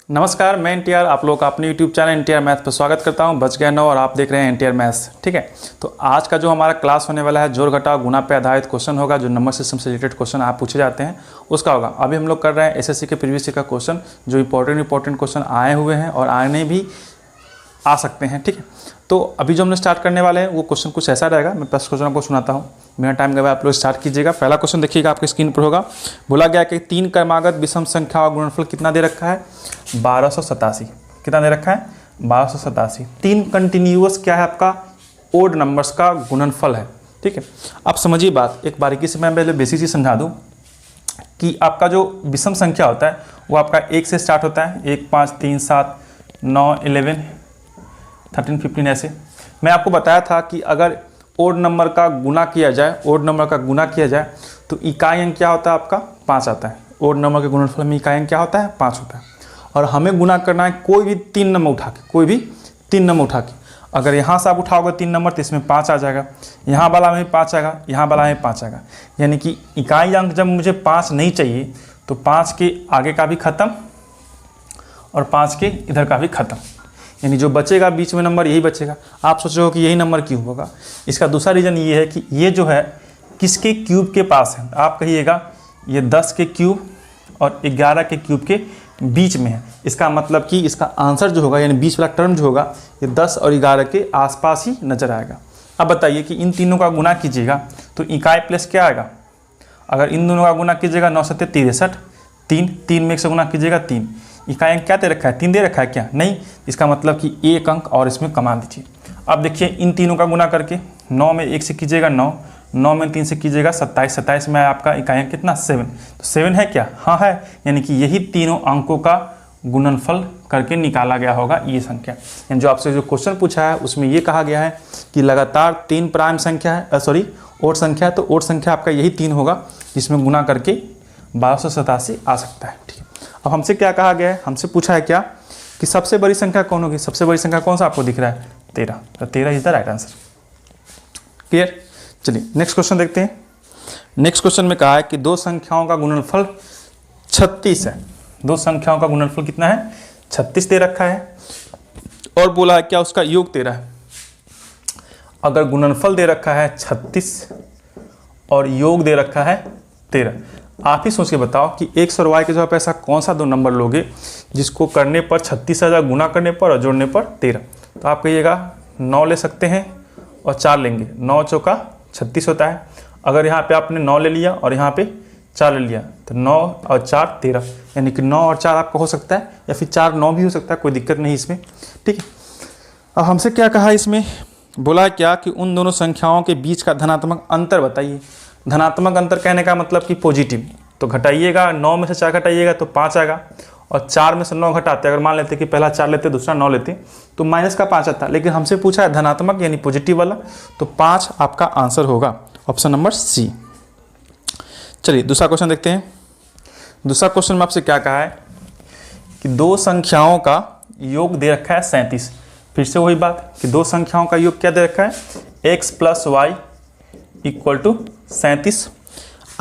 नमस्कार, मैं एनटीआर आप लोगों का अपने यूट्यूब चैनल एनटीआर मैथ पर स्वागत करता हूं। बच गया 9 और आप देख रहे हैं एनटीआर मैथ्स। ठीक है, तो आज का जो हमारा क्लास होने वाला है जोड़ घटाव गुणा पे आधारित क्वेश्चन होगा। जो नंबर सिस्टम से रिलेटेड क्वेश्चन आप पूछे जाते हैं उसका होगा। अभी हम लोग कर रहे हैं एसएससी के प्रीवियस ईयर का क्वेश्चन, जो इंपॉर्टेंट क्वेश्चन आए हुए हैं और आने भी आ सकते हैं। ठीक है, तो अभी जो हम लोग स्टार्ट करने वाले हैं वो क्वेश्चन कुछ ऐसा रहेगा। मैं फर्स्ट क्वेश्चन आपको सुनाता हूँ, बिना टाइम गवाए आप लोग स्टार्ट कीजिएगा। पहला क्वेश्चन देखिएगा, आपकी स्क्रीन पर होगा। बोला गया कि 3 क्रमागत विषम संख्या का गुणनफल कितना दे रखा है? 1287। कितना दे रखा है? 1287। 3 कंटिन्यूअस क्या है आपका? ओड नंबर्स का गुणनफल है। ठीक है, आप समझिए बात एक बारीकी से। मैं पहले बेसिक चीज़ समझा दूँ कि आपका जो विषम संख्या होता है वो आपका 1 से स्टार्ट होता है। 1, 5, 3, 7, 9, 11, 13, 15 ऐसे। मैं आपको बताया था कि अगर ओड नंबर का गुना किया जाए, तो इकाई अंक क्या होता है आपका? 5 आता है। ओड नंबर के गुणनफल में इकाई अंक क्या होता है? 5 होता है। और हमें गुना करना है कोई भी 3 नंबर उठा के। अगर यहाँ से आप उठाओगे 3 नंबर तो इसमें 5 आ जाएगा, यहाँ वाला में 5 आएगा, यहाँ वाला में 5 आएगा। यानी कि इकाई अंक जब मुझे 5 नहीं चाहिए तो 5 के आगे का भी खत्म और 5 के इधर का भी खत्म। यानी जो बचेगा बीच में नंबर यही बचेगा। आप सोच रहे हो कि यही नंबर क्यों होगा? इसका दूसरा रीज़न ये है कि ये जो है किसके क्यूब के पास है? आप कहिएगा ये 10 के क्यूब और 11 के क्यूब के बीच में है। इसका मतलब कि इसका आंसर जो होगा यानी बीच वाला टर्म जो होगा ये 10 और 11 के आसपास ही नजर आएगा। अब बताइए कि इन तीनों का गुना कीजिएगा तो इकाई प्लस क्या आएगा? अगर इन दोनों का गुना कीजिएगा 9 7 63, 3 में 1 से गुना कीजिएगा 3। इकाई अंक क्या दे रखा है? 3 दे रखा है क्या? नहीं। इसका मतलब कि 1 अंक और इसमें कमा दीजिए। अब देखिए इन तीनों का गुना करके 9 में 1 से कीजिएगा 9, 9 में 3 से कीजिएगा 27, 27 में आपका इकाई अंक कितना? 7। तो 7 है क्या? हाँ है। यानी कि यही तीनों अंकों का गुणनफल करके निकाला गया होगा ये संख्या। यानी जो आपसे जो क्वेश्चन पूछा है उसमें ये कहा गया है कि लगातार 3 प्राइम संख्या है, ओड संख्या है। तो ओड संख्या आपका यही 3 होगा जिसमें गुना करके 1287 आ सकता है। ठीक है, अब हमसे क्या कहा गया है? हमसे पूछा है क्या कि सबसे बड़ी संख्या कौन होगी? सबसे बड़ी संख्या कौन सा आपको दिख रहा है? 13। तो 13 is the right answer. Clear? चलिए नेक्स्ट क्वेश्चन देखते हैं। नेक्स्ट क्वेश्चन में कहा है कि 2 संख्याओं का गुणनफल 36 है। 2 संख्याओं का गुणनफल कितना है? 36 दे रखा है और बोला है क्या उसका योग 13 है। अगर गुणनफल दे रखा है 36 और योग दे रखा है 13, आप ही सोच के बताओ कि x और y के जवाब ऐसा कौन सा 2 नंबर लोगे जिसको करने पर 36 आ जाए, गुना करने पर और जोड़ने पर 13। तो आप कहिएगा 9 ले सकते हैं और 4 लेंगे। 9 चौका 36 होता है। अगर यहाँ पे आपने 9 ले लिया और यहाँ पे 4 ले लिया तो 9 और 4 13। यानी कि 9 और 4 आपका हो सकता है या फिर 4 9 भी हो सकता है, कोई दिक्कत नहीं इसमें। ठीक है, अब हमसे क्या कहा इसमें? बोला क्या कि उन दोनों संख्याओं के बीच का धनात्मक अंतर बताइए। धनात्मक अंतर कहने का मतलब कि पॉजिटिव। तो घटाइएगा, 9 में से 4 घटाइएगा तो 5 आएगा और 4 में से 9 घटाते, अगर मान लेते कि पहला 4 लेते दूसरा 9 लेते तो माइनस का 5 आता। लेकिन हमसे पूछा है धनात्मक यानी पॉजिटिव वाला, तो 5 आपका आंसर होगा, ऑप्शन नंबर सी। चलिए दूसरा क्वेश्चन देखते हैं। दूसरा क्वेश्चन में आपसे क्या कहा है कि 2 संख्याओं का योग दे रखा है 37। फिर से वही बात कि 2 संख्याओं का योग क्या दे रखा है? x + y = 37।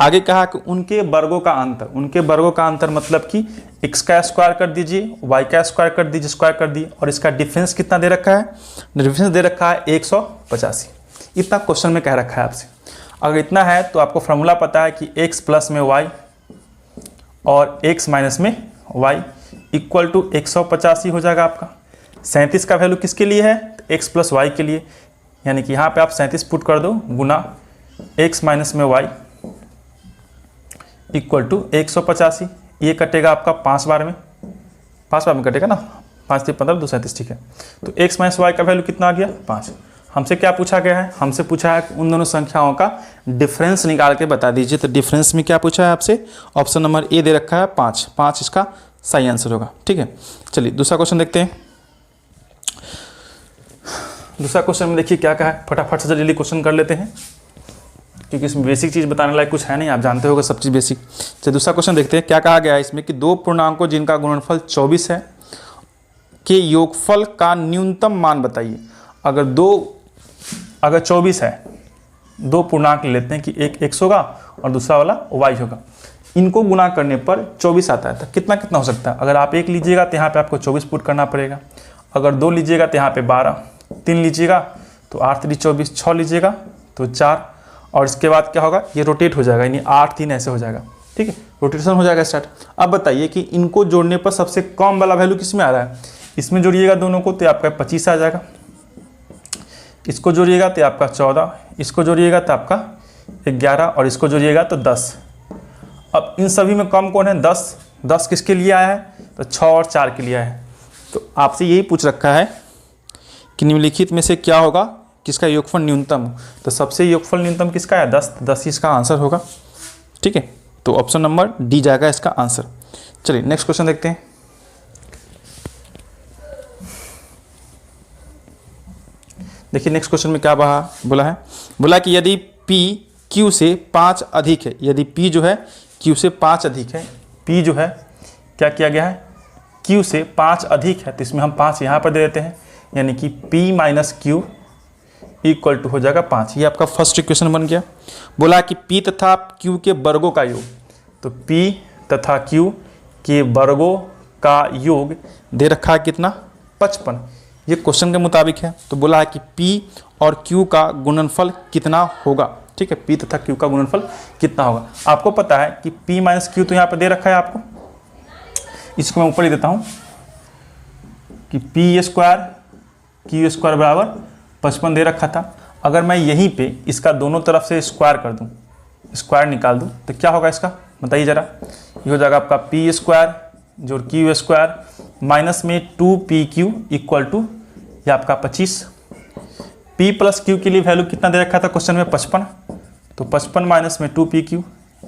आगे कहा कि उनके वर्गों का अंतर मतलब कि x का स्क्वायर कर दीजिए, y का स्क्वायर कर दीजिए, स्क्वायर कर दिए, और इसका डिफरेंस कितना दे रखा है? डिफरेंस दे रखा है 185। इतना क्वेश्चन में कह रखा है आपसे। अगर इतना है तो आपको फॉर्मूला पता है कि x प्लस में y और x माइनस में y = 185 हो जाएगा आपका। 37 का वैल्यू किसके लिए है? x प्लस y के लिए। यानी कि यहाँ पे आप 37 पुट कर दो गुना x माइनस में y = 185। ये कटेगा आपका 5 बार में, 5 बार में कटेगा ना, 5 × 15 = 237। ठीक है, तो x माइनस y का वैल्यू कितना आ गया? 5। हमसे क्या पूछा गया है? हमसे पूछा है कि उन दोनों संख्याओं का डिफरेंस निकाल के बता दीजिए। तो डिफरेंस में क्या पूछा है आपसे? ऑप्शन नंबर ए दे रखा है 5। 5 इसका सही आंसर होगा। ठीक है, चलिए दूसरा क्वेश्चन देखते हैं। दूसरा क्वेश्चन में देखिए क्या कहा है, फटाफट से जल्दी क्वेश्चन कर लेते हैं क्योंकि इसमें बेसिक चीज़ बताने लायक कुछ है नहीं, आप जानते होगा सब चीज़ बेसिक। चलिए दूसरा क्वेश्चन देखते हैं क्या कहा गया है इसमें कि 2 पूर्णांकों जिनका गुणनफल 24 है के योगफल का न्यूनतम मान बताइए। अगर 24 है, 2 पूर्णांक लेते हैं कि एक x होगा और दूसरा वाला y होगा। इनको गुना करने पर 24 आता है। तो कितना कितना हो सकता है? अगर आप 1 लीजिएगा तो यहाँ पे आपको 24 पुट करना पड़ेगा, अगर 2 लीजिएगा तो यहाँ पे 12, 3 लीजिएगा तो 8 3 24, 6 लीजिएगा तो 4, और इसके बाद क्या होगा, ये रोटेट हो जाएगा, यानी 8 3 ऐसे हो जाएगा। ठीक है, रोटेशन हो जाएगा स्टार्ट। अब बताइए कि इनको जोड़ने पर सबसे कम वाला वैल्यू किस में आ रहा है? इसमें जोड़िएगा दोनों को तो आपका 25 आ जाएगा, इसको जोड़िएगा तो आपका 14, इसको जोड़िएगा तो आपका 11, और इसको जोड़िएगा तो 10। अब इन सभी में कम कौन है? 10। 10 किसके लिए आया है? तो 6 और 4 के लिए आया है। तो आपसे यही पूछ रखा है कि निम्नलिखित में से क्या होगा, किसका योगफल न्यूनतम हो? तो सबसे योगफल न्यूनतम किसका है? 10। 10 इसका आंसर होगा। ठीक है, तो ऑप्शन नंबर डी जाएगा इसका आंसर। चलिए नेक्स्ट क्वेश्चन देखते हैं। देखिए नेक्स्ट क्वेश्चन में क्या बोला है, बोला कि यदि P Q से 5 अधिक है, यदि P जो है Q से 5 अधिक है, P जो है क्या किया गया है, Q से 5 अधिक है, तो इसमें हम 5 यहाँ पर दे देते हैं, यानी कि P minus Q equal to हो जाएगा 5। ये आपका फर्स्ट इक्वेशन बन गया। बोला कि P तथा Q के वर्गों का योग, तो P तथा Q के वर्गों का योग दे रखा है कितना? 55। ये क्वेश्चन के मुताबिक है। तो बोला है कि P और Q का गुणनफल कितना होगा। ठीक है, P तथा Q का गुणनफल कितना होगा। आपको पता है कि P माइनस Q तो यहाँ पर दे रखा है आपको, इसको मैं ऊपर ही देता हूँ कि P स्क्वायर Q स्क्वायर बराबर 55 दे रखा था। अगर मैं यहीं पे इसका दोनों तरफ से स्क्वायर कर दूं, स्क्वायर निकाल दूं, तो क्या होगा इसका बताइए ज़रा। ये हो जाएगा आपका P स्क्वायर जोड़ Q स्क्वायर माइनस में 2PQ इक्वल टू ये आपका 25। P प्लस Q के लिए वैल्यू कितना दे रखा था क्वेश्चन में? 55। तो 55 माइनस में 2PQ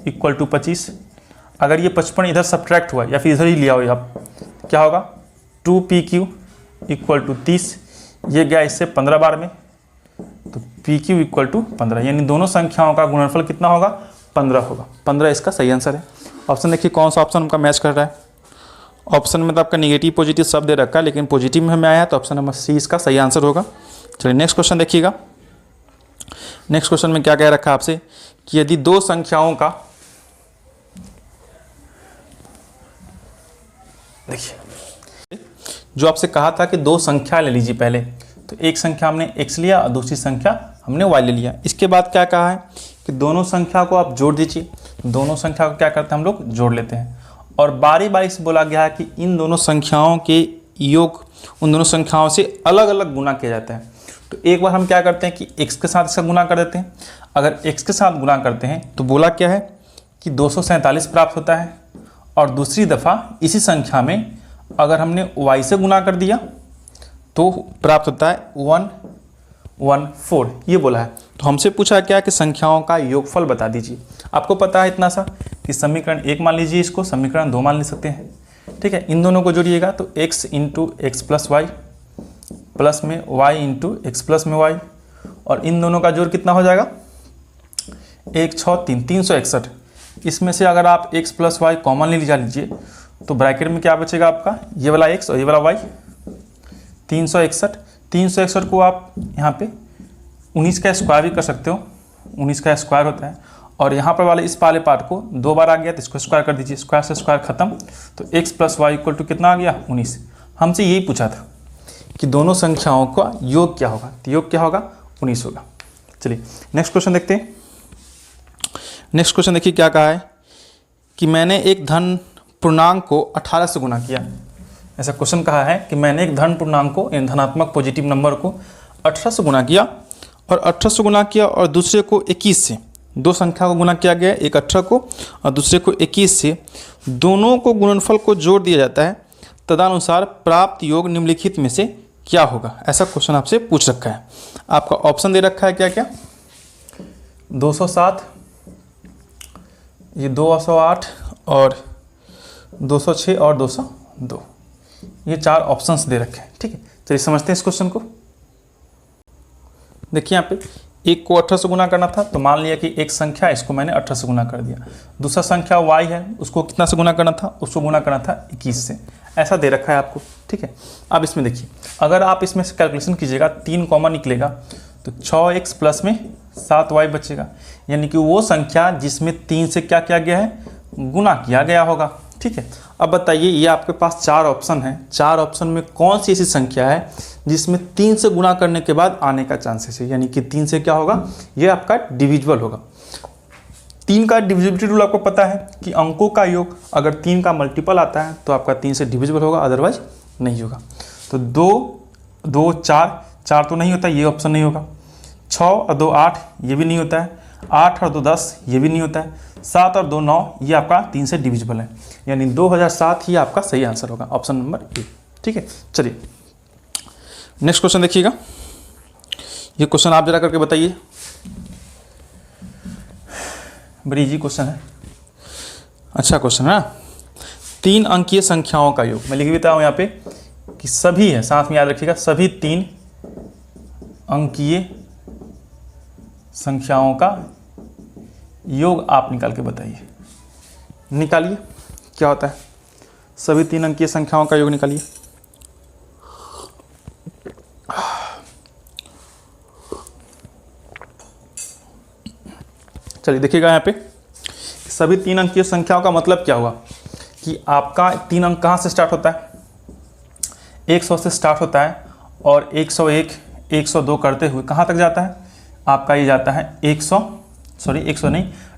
इक्वल टू 25। अगर ये 55 इधर सब्ट्रैक्ट हुआ या फिर इधर ही लिया हो आप, क्या होगा? 2PQ इक्वल टू 30, ये गया इससे 15 बार में, तो PQ इक्वल टू 15, यानी दोनों संख्याओं का गुणनफल कितना होगा? 15 होगा। 15 इसका सही आंसर है। ऑप्शन देखिए कौन सा ऑप्शन उनका मैच कर रहा है। ऑप्शन में तो आपका निगेटिव पॉजिटिव सब दे रखा है, लेकिन पॉजिटिव में हमें आया है, तो ऑप्शन नंबर सी इसका सही आंसर होगा। चलिए नेक्स्ट क्वेश्चन देखिएगा। नेक्स्ट क्वेश्चन में क्या कह रखा है आपसे कि यदि दो संख्याओं का, देखिए जो आपसे कहा था कि दो संख्या ले लीजिए पहले, तो एक संख्या हमने x लिया और दूसरी संख्या हमने y ले लिया। इसके बाद क्या कहा है कि दोनों संख्या को आप जोड़ दीजिए। दोनों संख्या को क्या करते हैं हम लोग? जोड़ लेते हैं। और बारी बारी से बोला गया है कि इन दोनों संख्याओं के योग उन दोनों संख्याओं से अलग अलग गुना किया जाता है। तो एक बार हम क्या करते हैं कि x के साथ इसका गुना कर देते हैं। अगर x के साथ गुना करते हैं तो बोला क्या है कि 247 प्राप्त होता है, और दूसरी दफ़ा इसी संख्या में अगर हमने y से गुना कर दिया तो प्राप्त होता है 114, ये बोला है। तो हमसे पूछा क्या कि संख्याओं का योगफल बता दीजिए। आपको पता है इतना सा कि समीकरण 1 मान लीजिए, इसको समीकरण 2 मान ले सकते हैं। ठीक है, इन दोनों को जोड़िएगा तो x into x plus y plus में y इंटू एक्स प्लस में y, और इन दोनों का जोड़ कितना हो जाएगा? 1 6 3 361। इसमें से अगर आप x प्लस वाई कॉमन ले लीजिए तो ब्रैकेट में क्या बचेगा आपका? ये वाला x और ये वाला y, 361। 361 को आप यहाँ पे 19 का स्क्वायर भी कर सकते हो, 19 का स्क्वायर होता है। और यहाँ पर वाले इस वाले पार्ट को 2 बार आ गया तो इसको स्क्वायर कर दीजिए, स्क्वायर से स्क्वायर खत्म, तो x plus y equal to कितना आ गया? 19। हमसे यही पूछा था कि दोनों संख्याओं का योग क्या होगा, तो योग क्या होगा? 19 होगा। चलिए नेक्स्ट क्वेश्चन देखते हैं। नेक्स्ट क्वेश्चन देखिए क्या कहा है कि मैंने एक धन पूर्णांक को 18 से गुना किया। ऐसा क्वेश्चन कहा है कि मैंने एक धन पूर्णांक को, धनात्मक पॉजिटिव नंबर को 18 से गुना किया, और 18 से गुना किया और दूसरे को 21 से, दो संख्या को गुना किया गया, एक 18 को और दूसरे को 21 से, दोनों को गुणनफल को जोड़ दिया जाता है, तदनुसार प्राप्त योग निम्नलिखित में से क्या होगा। ऐसा क्वेश्चन आपसे पूछ रखा है। आपका ऑप्शन दे रखा है क्या क्या? 207, ये 208 और 206 और 202, ये 4 ऑप्शंस दे रखे हैं। ठीक है, चलिए समझते हैं इस क्वेश्चन को। देखिए यहाँ पे एक को 18 से गुना करना था, तो मान लिया कि एक संख्या इसको मैंने 18 से गुना कर दिया। दूसरा संख्या y है, उसको कितना से गुना करना था? उसको गुना करना था 21 से। ऐसा दे रखा है आपको। ठीक है, अब इसमें देखिए, अगर आप इसमें से कैलकुलेशन कीजिएगा, 3 कॉमन निकलेगा तो 6x प्लस में 7y बचेगा, यानी कि वो संख्या जिसमें 3 से क्या किया गया है? गुना किया गया होगा। ठीक है, अब बताइए ये आपके पास 4 ऑप्शन है, 4 ऑप्शन में कौन सी ऐसी संख्या है जिसमें 3 से गुना करने के बाद आने का चांसेस है, यानी कि 3 से क्या होगा, ये आपका डिविजिबल होगा। 3 का डिविजिबिलिटी रूल आपको पता है कि अंकों का योग अगर 3 का मल्टीपल आता है तो आपका 3 से डिविजिबल होगा, अदरवाइज नहीं होगा। तो 2 4 तो नहीं होता, ये ऑप्शन नहीं होगा। 6 और 2 8, ये भी नहीं होता है। 8 और 2 10, ये भी नहीं होता है। 7 और 2 9, ये आपका 3 से डिविजिबल है, यानी 2007 ही आपका सही आंसर होगा, ऑप्शन नंबर ए। ठीक है, चलिए नेक्स्ट क्वेश्चन देखिएगा। ये क्वेश्चन आप जरा करके बताइए, बड़ी इजी क्वेश्चन है, अच्छा क्वेश्चन है ना। 3 अंकीय संख्याओं का योग, मैं लिख देता हूँ यहाँ पे कि सभी है, साथ में याद रखिएगा, सभी 3 अंकीय संख्याओं का योग आप निकाल के बताइए। निकालिए, क्या होता है, सभी 3 अंकीय संख्याओं का योग निकालिए। चलिए देखिएगा यहाँ पे, सभी 3 अंकीय संख्याओं का मतलब क्या हुआ कि आपका 3 अंक कहाँ से स्टार्ट होता है, 100 से स्टार्ट होता है और 101 102 करते हुए कहाँ तक जाता है, आपका ये जाता है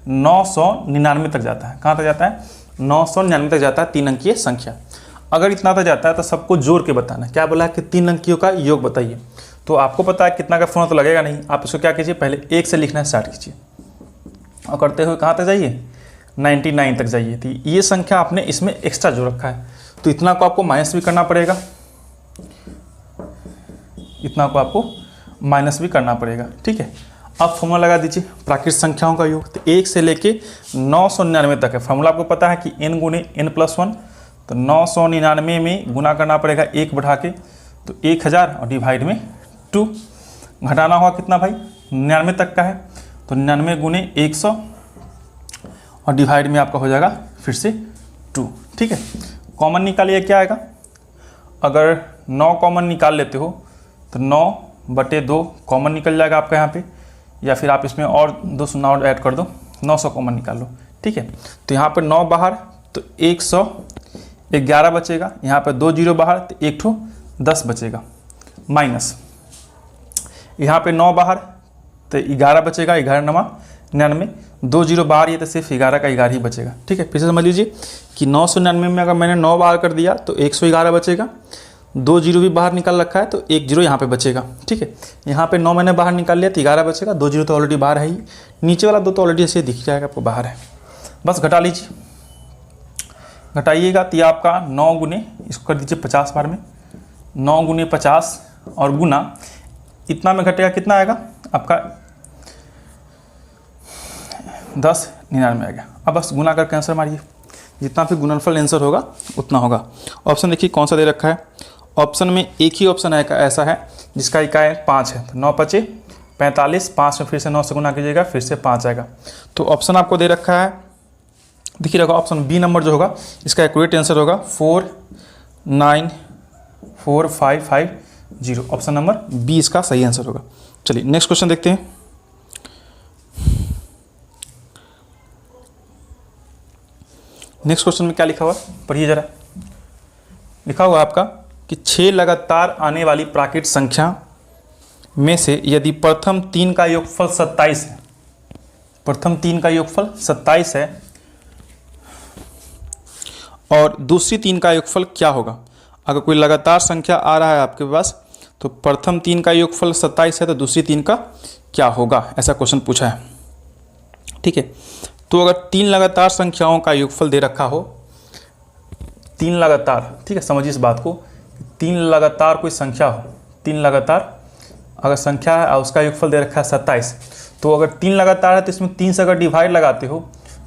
999 तक जाता है। कहाँ तक जाता है, 999 तक जाता है 3 अंकीय संख्या। अगर इतना तक जाता है तो सबको जोड़ के बताना है। क्या बोला है कि 3 अंकियों का योग बताइए, तो आपको पता है कितना का फॉर्मूला तो लगेगा नहीं, आप इसको क्या कीजिए, पहले 1 से लिखना स्टार्ट कीजिए और करते हुए कहाँ तक जाइए, 99 तक जाइए। तो ये संख्या आपने इसमें एक्स्ट्रा जो रखा है, तो इतना को आपको माइनस भी करना पड़ेगा, इतना को आपको माइनस भी करना पड़ेगा। ठीक है, अब फॉर्मूला लगा दीजिए प्राकृत संख्याओं का योग। तो 1 से लेके 999 तक है। फॉर्मूला आपको पता है कि n गुणे n+1, तो 999 में गुना करना पड़ेगा 1 बढ़ा के, तो 1000 और डिवाइड में 2। घटाना होगा कितना भाई, 99 तक का है, तो 99 गुणे 100 और डिवाइड में आपका हो जाएगा फिर से 2। ठीक है, कॉमन निकालिए, क्या आएगा, अगर 9 कॉमन निकाल लेते हो तो 9/2 कॉमन निकल जाएगा आपका यहाँ पे, या फिर आप इसमें और 2 शून्य और ऐड कर दो, 900 कॉमन निकाल लो। ठीक है, तो यहाँ पे 9 बाहर तो 111 बचेगा, यहाँ पे 2 जीरो बाहर तो 1 ठो 10 बचेगा, माइनस यहाँ पे 9 बाहर तो 11 बचेगा, 11 9 99, 2 जीरो बाहर ये तो सिर्फ 11 का 11 ही बचेगा। ठीक है, फिर से समझ लीजिए कि 999 में अगर मैंने 9 बाहर कर दिया तो 111 बचेगा, 2 जीरो भी बाहर निकाल रखा है तो 1 जीरो यहाँ पे बचेगा। ठीक है, यहाँ पे 9 मैंने बाहर निकाल लिया तो 11 बचेगा, 2 जीरो तो ऑलरेडी बाहर है ही, नीचे वाला 2 तो ऑलरेडी ऐसे दिख जाएगा आपको बाहर है, बस घटा लीजिए। घटाइएगा तो ये आपका 9 गुने, इसको कर दीजिए 50 बार में, 9 गुने 50 और गुना इतना में घटेगा, कितना आएगा आपका 1099 आ गया। अब बस गुना करके आंसर मारिए, जितना भी गुणनफल आंसर होगा उतना होगा। ऑप्शन देखिए कौन सा दे रखा है, ऑप्शन में एक ही ऑप्शन ऐसा है जिसका इकाई 5 है, तो 9 5 45, 5 में फिर से 9 से गुना कीजिएगा, फिर से 5 आएगा। तो ऑप्शन आपको दे रखा है, देखिएगा ऑप्शन बी नंबर जो होगा इसका एक्यूरेट आंसर होगा 494550, ऑप्शन नंबर बी इसका सही आंसर होगा। चलिए नेक्स्ट क्वेश्चन देखते हैं। नेक्स्ट क्वेश्चन में क्या लिखा हुआ, पढ़िए जरा। लिखा हुआ आपका कि 6 लगातार आने वाली प्राकृत संख्या में से यदि प्रथम 3 का योगफल 27 है, प्रथम 3 का योगफल 27 है और दूसरी 3 का योगफल क्या होगा। अगर कोई लगातार संख्या आ रहा है आपके पास तो प्रथम 3 का योगफल 27 है तो दूसरी 3 का क्या होगा, ऐसा क्वेश्चन पूछा है। ठीक है, तो अगर 3 लगातार संख्याओं का योगफल दे रखा हो, 3 लगातार, ठीक है समझिए इस बात को, 3 लगातार कोई संख्या हो, 3 लगातार अगर संख्या है और उसका योगफल दे रखा है 27, तो अगर 3 लगातार है तो इसमें 3 से अगर डिवाइड लगाते हो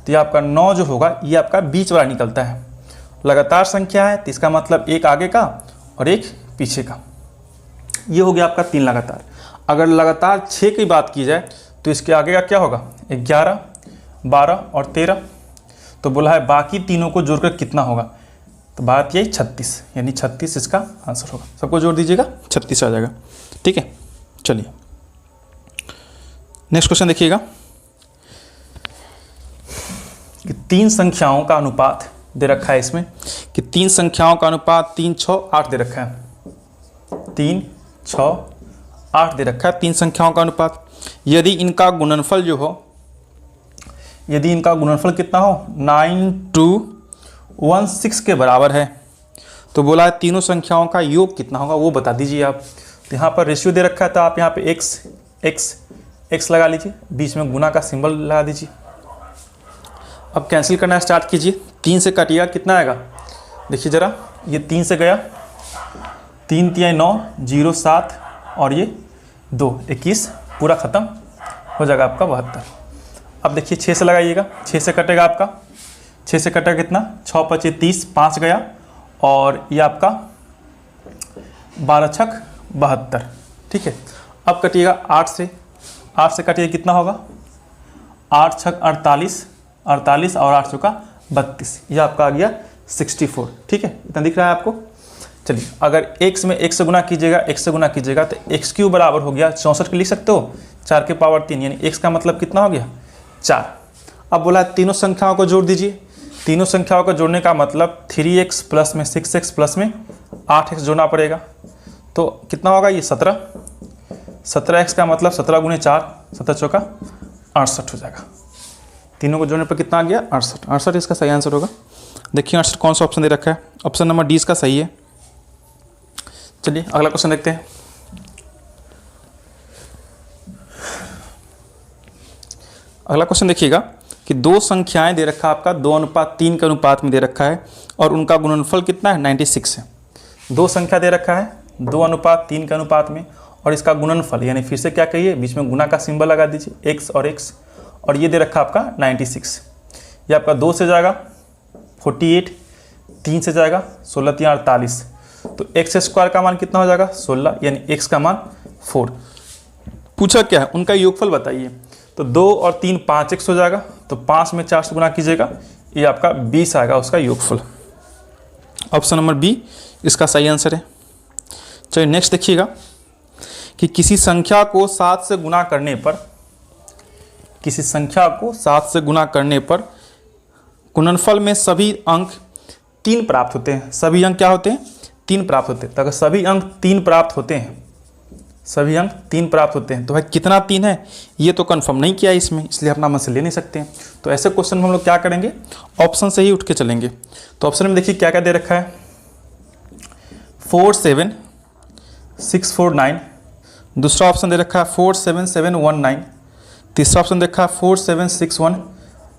तो ये आपका 9 जो होगा ये आपका बीच वाला निकलता है। लगातार संख्या है तो इसका मतलब एक आगे का और एक पीछे का, ये हो गया आपका 3 लगातार। अगर लगातार 6 की बात की जाए तो इसके आगे का क्या होगा, 11 12 और 13, तो बोला है बाकी तीनों को जोड़कर कितना होगा, तो बात यही 36, यानी 36 इसका आंसर होगा। सबको जोड़ दीजिएगा 36 आ जाएगा। ठीक है, चलिए नेक्स्ट क्वेश्चन देखिएगा कि तीन संख्याओं का अनुपात दे रखा है इसमें कि तीन संख्याओं का अनुपात 3, 6, 8 दे रखा है। 3, 6, 8 दे रखा है तीन संख्याओं का अनुपात। यदि इनका गुणनफल जो हो, यदि इनका गुणनफल कितना हो 9216 के बराबर है, तो बोला है तीनों संख्याओं का योग कितना होगा वो बता दीजिए आप। तो यहाँ पर रेशियो दे रखा है तो आप यहाँ पे x लगा लीजिए, बीच में गुना का सिंबल लगा दीजिए। अब कैंसिल करना स्टार्ट कीजिए। 3 से कटिएगा कितना आएगा, देखिए ज़रा, ये 3 से गया, 3 3 9, 0 7 और ये 2 21, पूरा ख़त्म हो जाएगा आपका 72। अब देखिए 6 से लगाइएगा, 6 से कटेगा आपका, 6 से कटेगा कितना, 6 5 30, 5 गया और ये आपका 12 छक 72। ठीक है, अब कटिएगा 8 से, 8 से कटिए कितना होगा, 8 छक 48, 48 और 8 चौका 32, ये आपका आ गया 64। ठीक है, इतना दिख रहा है आपको। चलिए, अगर x में x से गुना कीजिएगा तो x क्यूब बराबर हो गया 64 के लिख सकते हो 4 के पावर 3, यानी x का मतलब कितना हो गया 4। अब बोला तीनों संख्याओं को जोड़ दीजिए। तीनों संख्याओं को जोड़ने का मतलब 3x प्लस में 6x प्लस में 8x जोड़ना पड़ेगा, तो कितना होगा ये 17। 17x का मतलब 17 गुणे 4, 17 चौका 68 हो जाएगा। तीनों को जोड़ने पर कितना आ गया 68। 68 इसका सही आंसर होगा। देखिए 68 कौन सा ऑप्शन दे रखा है, ऑप्शन नंबर डी इसका सही है। चलिए अगला क्वेश्चन देखते हैं। अगला क्वेश्चन देखिएगा कि दो संख्याएं दे रखा है आपका 2:3 के अनुपात में दे रखा है और उनका गुणनफल कितना है 96 है। दो संख्या दे रखा है 2:3 के अनुपात में और इसका गुणनफल, यानी फिर से क्या कहिए, बीच में गुना का सिंबल लगा दीजिए x और x, और ये दे रखा आपका 96। ये आपका 2 से जाएगा 48, 3 से जाएगा 16 3 48, तो x स्क्वायर का मान कितना हो जाएगा 16, यानी x का मान 4। पूछा क्या है, उनका योगफल बताइए। तो 2 और 3 5x हो जाएगा, तो 5 में 4 से गुना कीजिएगा, ये आपका 20 आएगा उसका योगफल। ऑप्शन नंबर बी इसका सही आंसर है। चलिए नेक्स्ट देखिएगा कि किसी संख्या को 7 से गुना करने पर, किसी संख्या को 7 से गुना करने पर गुणनफल में सभी अंक 3 प्राप्त होते हैं। सभी अंक क्या होते हैं 3 प्राप्त होते हैं। तो अगर सभी अंक 3 प्राप्त होते हैं, सभी अंक 3 प्राप्त होते हैं, तो भाई कितना 3 है ये तो कंफर्म नहीं किया है इसमें, इसलिए अपना मन से ले नहीं सकते हैं। तो ऐसे क्वेश्चन में हम लोग क्या करेंगे, ऑप्शन से ही उठ के चलेंगे। तो ऑप्शन में देखिए क्या क्या दे रखा है, 4 7 6 4 9, दूसरा ऑप्शन दे रखा है 4 7 7 1 9, तीसरा ऑप्शन दे रखा है 4 7 6 1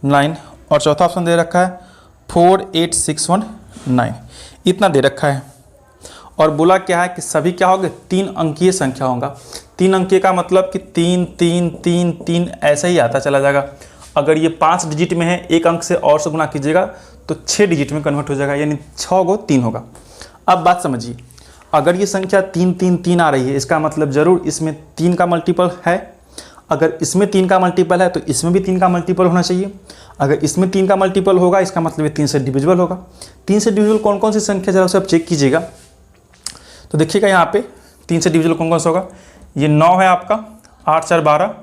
9 और चौथा ऑप्शन दे रखा है 4 8 6 1 9। इतना दे रखा है और बोला क्या है कि सभी क्या होंगे 3 अंकीय संख्या होगा। 3 अंकीय का मतलब कि 3 3 3 3 ऐसा ही आता चला जाएगा। अगर ये 5 डिजिट में है, एक अंक से और से गुना कीजिएगा तो 6 डिजिट में कन्वर्ट हो जाएगा, यानी 6 को 3 होगा। अब बात समझिए, अगर ये संख्या 3 3 3 आ रही है, इसका मतलब ज़रूर इसमें 3 का मल्टीपल है। अगर इसमें 3 का मल्टीपल है तो इसमें भी 3 का मल्टीपल होना चाहिए। अगर इसमें 3 का मल्टीपल होगा, इसका मतलब ये 3 से डिविजिबल होगा। 3 से डिविजिबल कौन कौन सी संख्या जरा उसे आप चेक कीजिएगा। तो देखिएगा यहाँ पे 3 से डिविजिबल कौन कौन सा होगा, ये 9 है आपका, 8 4 12,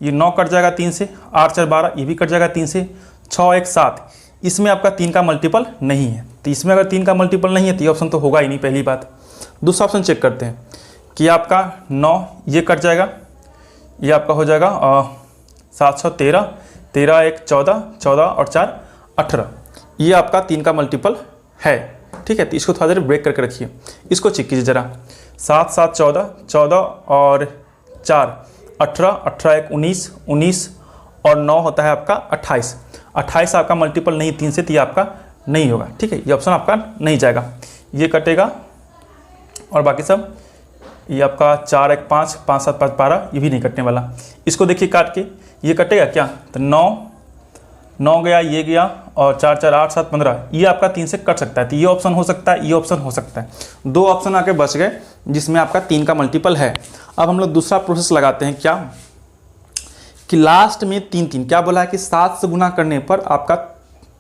ये 9 कट जाएगा 3 से, 8 4 12, ये भी कट जाएगा 3 से, 6 1 7, इसमें आपका 3 का मल्टीपल नहीं है। तो इसमें अगर 3 का मल्टीपल नहीं है तो ये ऑप्शन तो होगा ही नहीं, पहली बात। दूसरा ऑप्शन चेक करते हैं कि आपका 9 ये कट जाएगा, ये आपका हो जाएगा 7 6 13, 13 1 14, 14 और 4 18, ये आपका 3 का मल्टीपल है। ठीक है, तो इसको थोड़ा देर ब्रेक करके रखिए, इसको चेक कीजिए ज़रा। 7 7 14, 14 और 4 18, 18 1 19, 19 और 9 होता है आपका 28। 28 आपका मल्टीपल नहीं 3 से, तो ये आपका नहीं होगा। ठीक है, ये ऑप्शन आपका नहीं जाएगा, ये कटेगा और बाकी सब ये आपका 4 1 5, 5 7 5 12, ये भी नहीं कटने वाला। इसको देखिए काट के, ये कटेगा क्या, तो 9 गया, ये गया और 4 4 8 7 15, ये आपका 3 से कट सकता है। तो ये ऑप्शन हो सकता है, ये ऑप्शन हो सकता है। 2 ऑप्शन आके बच गए जिसमें आपका 3 का मल्टीपल है। अब हम लोग दूसरा प्रोसेस लगाते हैं, क्या कि लास्ट में 3 3, क्या बोला है कि 7 से गुना करने पर आपका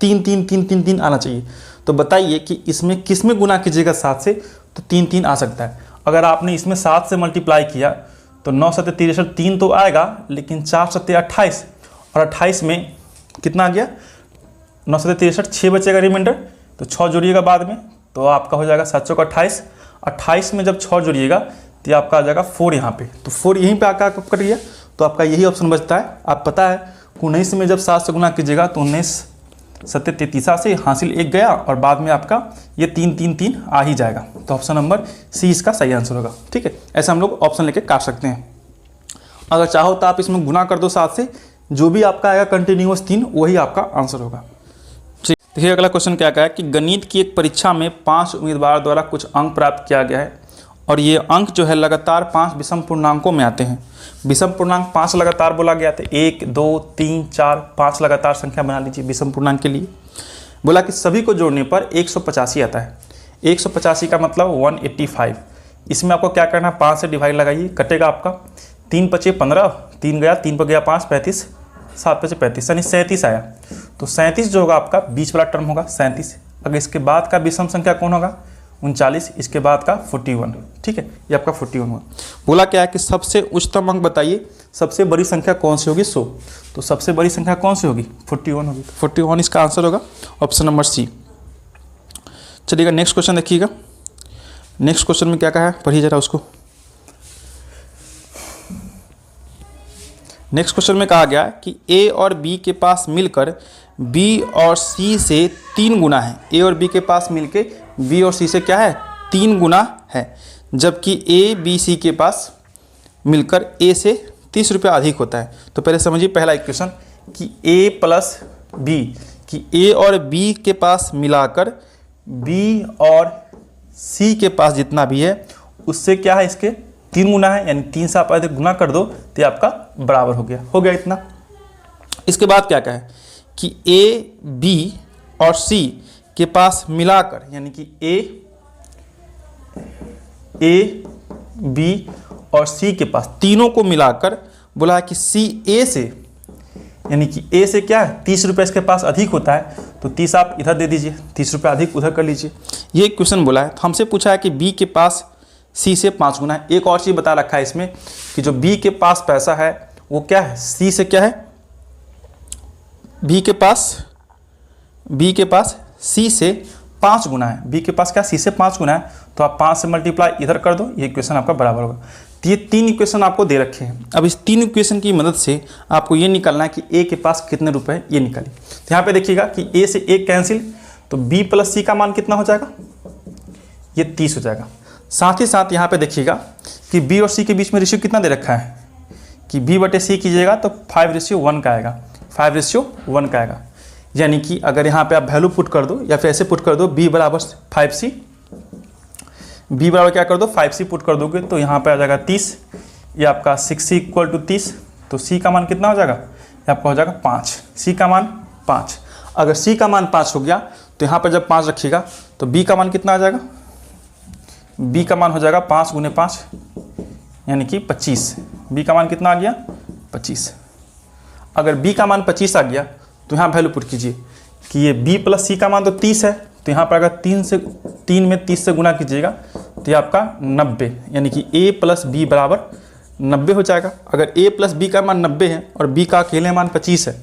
3 3 3 3 3 आना चाहिए। तो बताइए कि इसमें किस में गुना कीजिएगा 7 से, तो 3 3 आ सकता है। अगर आपने इसमें 7 से मल्टीप्लाई किया तो 9 7 63, 3 तो आएगा, लेकिन 4 7 28 और 28 में कितना आ गया 9 7 63, 6 बचेगा रिमाइंडर, तो 6 जोड़िएगा बाद में, तो आपका हो जाएगा 7 चौका 28। 28 में जब 6 जोड़िएगा तो आपका आ जाएगा 4 यहाँ पे, तो 4 यहीं पे आकर कट गया, तो आपका यही ऑप्शन बचता है। आप पता है 19 में जब 7 से गुना कीजिएगा तो 19 7 33 से हासिल 1 गया, और बाद में आपका ये 3 3 3 आ ही जाएगा, तो ऑप्शन नंबर सी इसका सही आंसर होगा। ठीक है, ऐसे हम लोग ऑप्शन लेके काट सकते हैं। अगर चाहो तो आप इसमें गुना कर दो 7 से, जो भी आपका आएगा कंटिन्यूअस 3 वही आपका आंसर होगा। ठीक, देखिए अगला क्वेश्चन क्या कहा है कि गणित की एक परीक्षा में 5 उम्मीदवार द्वारा कुछ अंक प्राप्त किया गया है, और ये अंक जो है लगातार 5 विषम पूर्णांकों में आते हैं। विषम पूर्णांक 5 लगातार बोला गया था, 1 2 3 4 5 लगातार संख्या बना लीजिए विषम पूर्णांक के लिए। बोला कि सभी को जोड़ने पर 185 आता है। 185 का मतलब 185। इसमें आपको क्या करना है, 5 से डिवाइड लगाइए, कटेगा आपका 3 पचे 15, 3 गया, 3 पर गया 5, 35, 7 पचे 35, यानी 37 आया। तो 37 जो होगा आपका बीच वाला टर्म होगा 37। अगर इसके बाद का विषम संख्या कौन होगा, 39, इसके बाद का 41। ठीक है, ये आपका 41 हुआ। बोला क्या है कि सबसे उच्चतम अंक बताइए, सबसे बड़ी संख्या कौन सी होगी, 100। तो सबसे बड़ी संख्या कौन सी होगी, 41 होगी। 41 इसका आंसर होगा, ऑप्शन नंबर सी। चलिएगा नेक्स्ट क्वेश्चन देखिएगा। नेक्स्ट क्वेश्चन में क्या कहा है, पढ़िए जरा उसको। नेक्स्ट क्वेश्चन में कहा गया कि ए और बी के पास मिलकर बी और सी से 3 गुना है। ए और बी के पास मिलके बी और सी से क्या है, 3 गुना है, जबकि ए बी सी के पास मिलकर ए से 30 रुपये अधिक होता है। तो पहले समझिए पहला इक्वेशन कि ए प्लस बी, कि ए और बी के पास मिलाकर बी और सी के पास जितना भी है उससे क्या है, इसके 3 गुना है, यानी 3 से आप अधिक गुना कर दो तो आपका बराबर हो गया इतना। इसके बाद क्या कहा है कि ए बी और सी के पास मिलाकर, यानी कि ए बी और सी के पास तीनों को मिलाकर बोला है कि सी ए से, यानी कि ए से क्या है 30 रुपये इसके पास अधिक होता है, तो 30 आप इधर दे दीजिए, 30 रुपये अधिक उधर कर लीजिए। ये क्वेश्चन बोला है। तो हमसे पूछा है कि बी के पास सी से 5 गुना है। एक और चीज़ बता रखा है इसमें कि जो बी के पास पैसा है वो क्या है, सी से क्या है, बी के पास सी से 5 गुना है। बी के पास क्या, सी से 5 गुना है, तो आप 5 से मल्टीप्लाई इधर कर दो, ये इक्वेशन आपका बराबर होगा। तो ये 3 इक्वेशन आपको दे रखे हैं। अब इस 3 इक्वेशन की मदद से आपको ये निकालना है कि ए के पास कितने रुपए है, ये निकालिए। तो यहाँ पे देखिएगा कि ए से 1 कैंसिल, तो बी प्लस सी का मान कितना हो जाएगा, ये 30 हो जाएगा। साथ ही साथ यहाँ पे देखिएगा कि बी और सी के बीच में रेशियो कितना दे रखा है कि बी बटे सी कीजिएगा तो 5:1 का आएगा, 5:1 का आएगा। यानी कि अगर यहाँ पे आप वैल्यू पुट कर दो या फिर ऐसे पुट कर दो, बी बराबर 5c, बी बराबर क्या कर दो 5c पुट कर दोगे तो यहाँ पे आ जाएगा 30, ये आपका 6c = 30, तो c का मान कितना हो जाएगा, ये आपका हो जाएगा 5, c का मान 5। अगर c का मान 5 हो गया तो यहाँ पर जब 5 रखिएगा तो b का मान कितना आ जाएगा, b का मान हो जाएगा 5 × 5 यानी कि 25। b का मान कितना आ गया 25। अगर b का मान 25 आ गया तो यहाँ वैल्यू पुट कीजिए कि ये b प्लस c का मान तो 30 है, तो यहाँ पर अगर 3 में 30 से गुना कीजिएगा तो ये आपका 90, यानी कि a प्लस b बराबर 90 हो जाएगा। अगर a प्लस b का मान 90 है और b का अकेले मान 25 है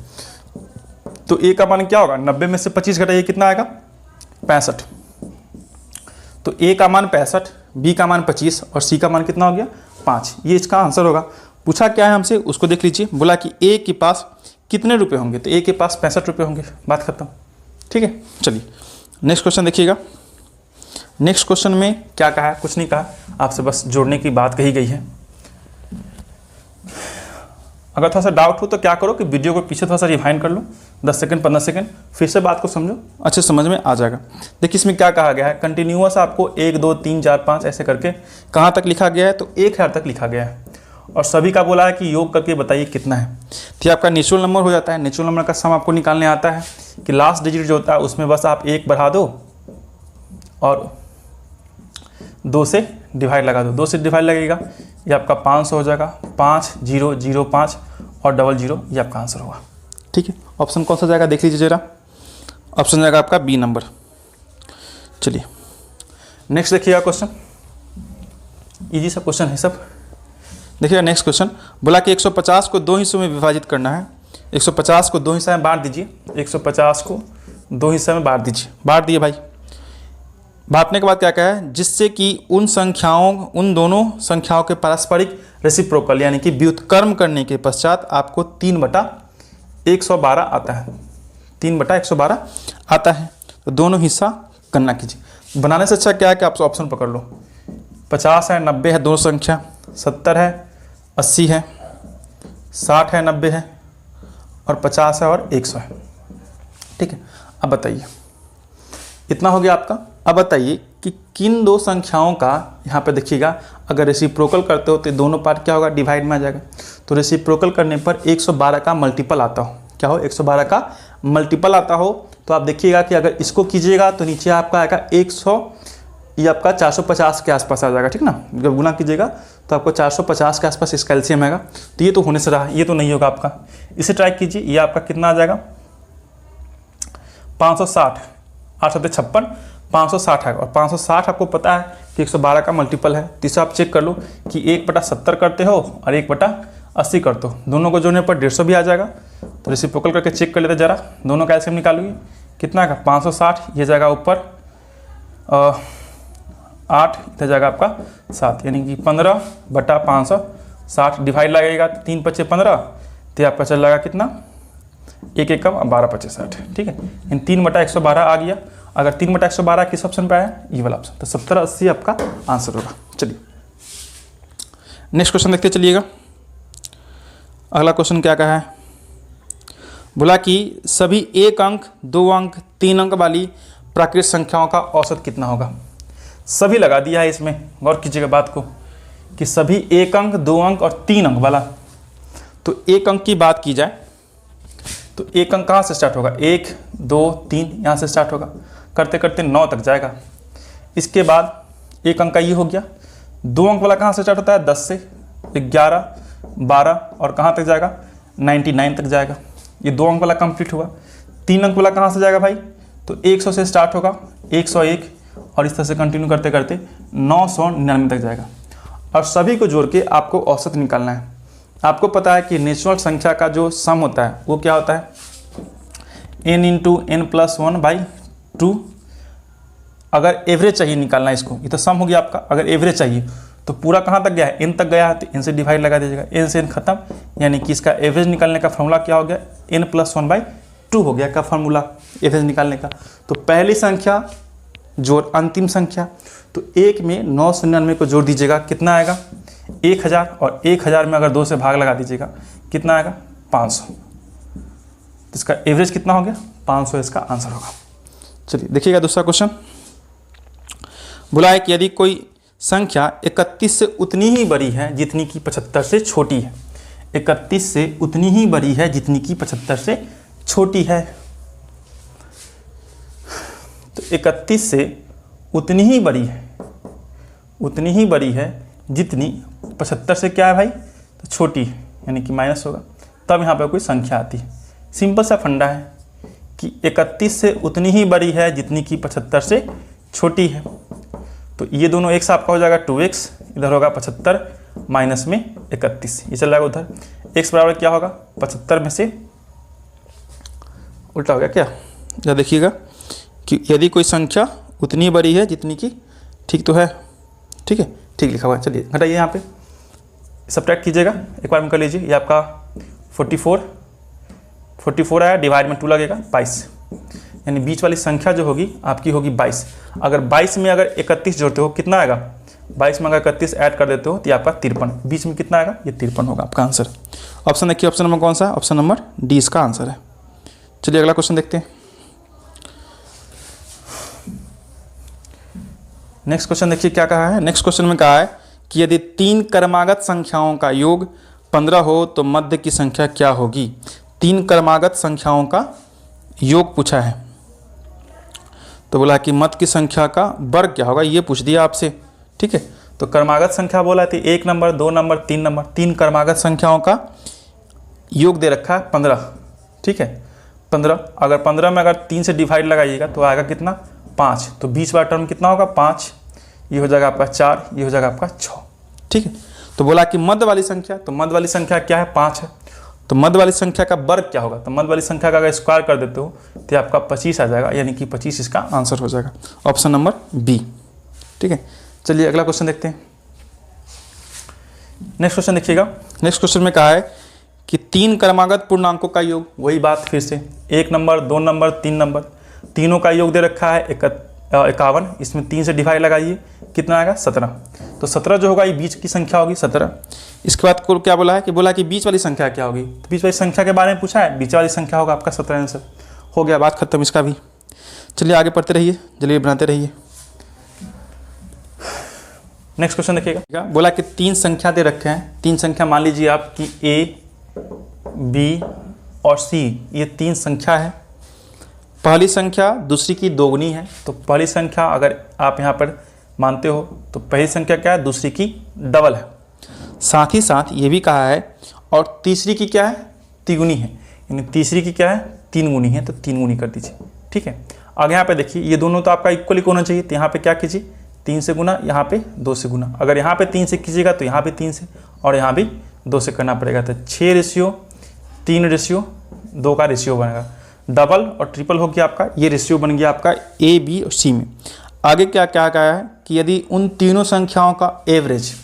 तो a का मान क्या होगा, 90 में से 25 घटाइए कितना आएगा 65। तो a का मान 65, b का मान 25 और c का मान कितना हो गया 5, ये इसका आंसर होगा। पूछा क्या है हमसे उसको देख लीजिए। बोला कि a के पास कितने रुपए होंगे, तो a के पास 65 रुपये होंगे, बात खत्म। ठीक है, चलिए नेक्स्ट क्वेश्चन देखिएगा। नेक्स्ट क्वेश्चन में क्या कहा है, कुछ नहीं कहा, आपसे बस जोड़ने की बात कही गई है। अगर थोड़ा सा डाउट हो तो क्या करो कि वीडियो को पीछे थोड़ा सा रिवाइंड कर लो, 10 सेकंड 15 सेकंड, फिर से बात को समझो, अच्छे समझ में आ जाएगा। देखिए इसमें क्या कहा गया है, कंटिन्यूअस आपको 1 2 3 4 5 ऐसे करके कहाँ तक लिखा गया है, तो 1000 तक लिखा गया है, और सभी का बोला है कि योग करके बताइए कितना है। तो आपका नेचुरल नंबर हो जाता है। नेचुरल नंबर का सम आपको निकालने आता है कि लास्ट डिजिट जो होता है उसमें बस आप 1 बढ़ा दो और 2 से डिवाइड लगा दो, 2 से डिवाइड लगेगा, ये आपका 500 हो जाएगा, 5005 और 00, ये आपका आंसर होगा। ठीक है, ऑप्शन कौन सा जाएगा देख लीजिए जरा, ऑप्शन जाएगा आपका बी नंबर। चलिए नेक्स्ट देखिएगा क्वेश्चन, इजी सा क्वेश्चन है सब। देखिएगा नेक्स्ट क्वेश्चन, बोला कि 150 को 2 हिस्सों में विभाजित करना है। 150 को 2 हिस्सों में बांट दीजिए, 150 को 2 हिस्से में बांट दीजिए। बांट दिए भाई। बांटने के बाद क्या कहा है, जिससे कि उन दोनों संख्याओं के पारस्परिक रेसिप्रोकल यानी कि व्युत्क्रम करने के पश्चात आपको 3/112 आता है। 3/112 आता है। तो दोनों हिस्सा गणना कीजिए। बनाने से अच्छा क्या है कि आप ऑप्शन पकड़ लो। 50 है, 90 है, दोनों संख्या, 70 है, 80 है, 60 है, 90 है, और 50 है और 100 है। ठीक है, अब बताइए, इतना हो गया आपका। अब बताइए कि किन दो संख्याओं का, यहाँ पे देखिएगा, अगर रेसिप्रोकल करते हो तो दोनों पार्ट क्या होगा, डिवाइड में आ जाएगा। तो रेसिप्रोकल करने पर 112 का मल्टीपल आता हो, क्या हो, 112 का मल्टीपल आता हो, तो आप देखिएगा कि अगर इसको कीजिएगा तो नीचे आपका आएगा 100, ये आपका 450 के आसपास आ जाएगा। ठीक ना, जब गुना कीजिएगा तो आपको 450 के आसपास इसका एलसीएम आएगा। तो ये तो होने से रहा, ये तो नहीं होगा आपका। इसे ट्राई कीजिए, ये आपका कितना आ जाएगा, 560, 8 7 56, 560 आएगा। और 560 आपको पता है कि 112 का मल्टीपल है। तो इसे आप चेक कर लो कि 1/70 करते हो और 1/80 करते हो, दोनों को जोड़ने पर 150 भी आ जाएगा। तो रेसिप्रोकल करके चेक कर लेते जरा, दोनों का एलसीएम निकालोगे कितना आएगा, 560, ये जाएगा ऊपर 8, इधर जाएगा आपका 7, यानी कि 15/560 डिवाइड लगेगा, 3 × 5 = 15, तो आपका चल जाएगा कितना, 1 1 कम 12 × 5 = 60। ठीक है, इन 3/112 आ गया। अगर 3/112 किस ऑप्शन पे आया, ये वाला ऑप्शन, तो 70 80 आपका आंसर होगा। चलिए नेक्स्ट क्वेश्चन देखते चलिएगा। अगला क्वेश्चन क्या कहा है, बोला कि सभी 1 अंक 2 अंक 3 अंक वाली प्राकृत संख्याओं का औसत कितना होगा। सभी लगा दिया है इसमें, गौर कीजिएगा बात को, कि सभी 1 अंक 2 अंक और 3 अंक वाला। तो 1 अंक की बात की जाए तो 1 अंक कहाँ से स्टार्ट होगा, 1 2 3 यहाँ से स्टार्ट होगा, करते करते 9 तक जाएगा। इसके बाद 1 अंक का ये हो गया। 2 अंक वाला कहाँ से स्टार्ट होता है, 10 से 11 12 और कहाँ तक जाएगा, 99 तक जाएगा। ये 2 अंक वाला कंप्लीट हुआ। 3 अंक वाला कहाँ से जाएगा भाई, तो 100 से स्टार्ट होगा, 101 और इस तरह से कंटिन्यू करते करते 999 तक जाएगा। और सभी को जोड़ के आपको औसत निकालना है। आपको पता है कि नेचुरल संख्या का जो सम होता है वो क्या होता है, n × n+1/2। अगर एवरेज चाहिए निकालना है इसको, ये तो सम हो गया आपका। अगर एवरेज चाहिए तो पूरा कहाँ तक गया है, n तक गया है, तो n से डिवाइड लगा दीजिएगा, n से n खत्म, यानी कि इसका एवरेज निकालने का फॉर्मूला क्या हो गया, n+1/2 हो गया का फॉर्मूला एवरेज निकालने का। तो पहली संख्या जोड़ अंतिम संख्या, तो 1 में 999 को जोड़ दीजिएगा, कितना आएगा, 1000, और 1000 में अगर 2 से भाग लगा दीजिएगा, कितना आएगा, 500। तो इसका एवरेज कितना हो गया, 500 इसका आंसर होगा। चलिए देखिएगा दूसरा क्वेश्चन। बोला है कि यदि कोई संख्या 31 से उतनी ही बड़ी है जितनी कि 75 से छोटी है, 31 से उतनी ही बड़ी है जितनी कि 75 से छोटी है। तो 31 से उतनी ही बड़ी है जितनी 75 से क्या है भाई, तो छोटी है, यानी कि माइनस होगा, तब यहाँ पे कोई संख्या आती है। सिंपल सा फंडा है कि 31 से उतनी ही बड़ी है जितनी कि 75 से छोटी है। तो ये दोनों एक से आपका हो जाएगा 2x, इधर होगा 75 माइनस में 31, ये चल जाएगा उधर। x बराबर क्या होगा, 75 में से उल्टा हो गया क्या, या देखिएगा कि यदि कोई संख्या उतनी बड़ी है जितनी की, ठीक तो है, ठीक है, ठीक लिखा हुआ है। चलिए घटाइए, यहाँ पे सब्ट्रैक्ट कीजिएगा, एक बार में कर लीजिए। ये आपका 44 आया, डिवाइड में 2 लगेगा, 22, यानी बीच वाली संख्या जो होगी आपकी होगी 22। अगर 22 में अगर 31 जोड़ते हो कितना आएगा, 22 में अगर 31 ऐड कर देते हो तो ये आपका 53, बीच में कितना आएगा, ये 53 होगा आपका आंसर। ऑप्शन देखिए, ऑप्शन नंबर कौन सा है, ऑप्शन नंबर डी इसका आंसर है। चलिए अगला क्वेश्चन देखते हैं। नेक्स्ट क्वेश्चन देखिए क्या कहा है। नेक्स्ट क्वेश्चन में कहा है कि यदि 3 क्रमागत संख्याओं का योग 15 हो तो मध्य की संख्या क्या होगी। 3 क्रमागत संख्याओं का योग पूछा है, तो बोला कि मध्य की संख्या का वर्ग क्या होगा, ये पूछ दिया आपसे, ठीक है। तो क्रमागत संख्या बोला थी 1 नंबर 2 नंबर 3 नंबर, 3 क्रमागत संख्याओं का योग दे रखा है 15, ठीक है। 15, अगर 15 में अगर 3 से डिवाइड लगाइएगा तो आएगा कितना, 5। तो बीच वाला टर्म कितना होगा, 5, ये हो जाएगा आपका 4, ये हो जाएगा आपका 6, ठीक है। तो बोला कि मध्य वाली संख्या, तो मध्य वाली संख्या क्या है, 5 है। तो मध्य वाली संख्या का वर्ग क्या होगा, तो मध्य वाली संख्या का अगर स्क्वायर कर देते हो तो आपका 25 आ जाएगा, यानी कि 25 इसका आंसर हो जाएगा, ऑप्शन नंबर बी। ठीक है, चलिए अगला क्वेश्चन देखते हैं। नेक्स्ट क्वेश्चन देखिएगा। नेक्स्ट क्वेश्चन में कहा है कि 3 क्रमागत पूर्णांकों का योग, वही बात फिर से 1 नंबर 2 नंबर 3 नंबर, तीनों का योग दे रखा है 51, इसमें 3 से डिवाइड लगाइए, कितना आएगा 17। तो 17 जो होगा ये बीच की संख्या होगी 17। इसके बाद को क्या बोला है कि बोला कि बीच वाली संख्या क्या होगी, तो बीच वाली संख्या के बारे में पूछा है, बीच वाली संख्या होगा आपका 17 आंसर हो गया, बात खत्म इसका भी। चलिए आगे पढ़ते रहिए, जल्दी बनाते रहिए। नेक्स्ट क्वेश्चन देखिएगा। बोला कि 3 संख्या दे रखे हैं, 3 संख्या मान लीजिए आप कि ए बी और सी, ये 3 संख्या है। पहली संख्या दूसरी की दोगुनी है, तो पहली संख्या अगर आप यहाँ पर मानते हो तो पहली संख्या क्या है, दूसरी की डबल है। साथ ही साथ ये भी कहा है और तीसरी की क्या है, तिगुनी है, यानी तीसरी की क्या है, 3 गुनी है, तो 3 गुनी कर दीजिए। ठीक है, आगे यहाँ पे देखिए ये दोनों तो आपका इक्वल होना चाहिए, तो यहाँ पे क्या कीजिए 3 से गुना, यहाँ पे 2 से गुना। अगर यहाँ पे 3 से कीजिएगा तो यहाँ पे 3 से और यहाँ भी 2 से करना पड़ेगा, तो 6:3:2 का रेशियो बनेगा। डबल और ट्रिपल हो गया आपका, ये रेशियो बन गया आपका ए बी और सी में। आगे क्या क्या कहा है कि यदि उन तीनों संख्याओं का एवरेज,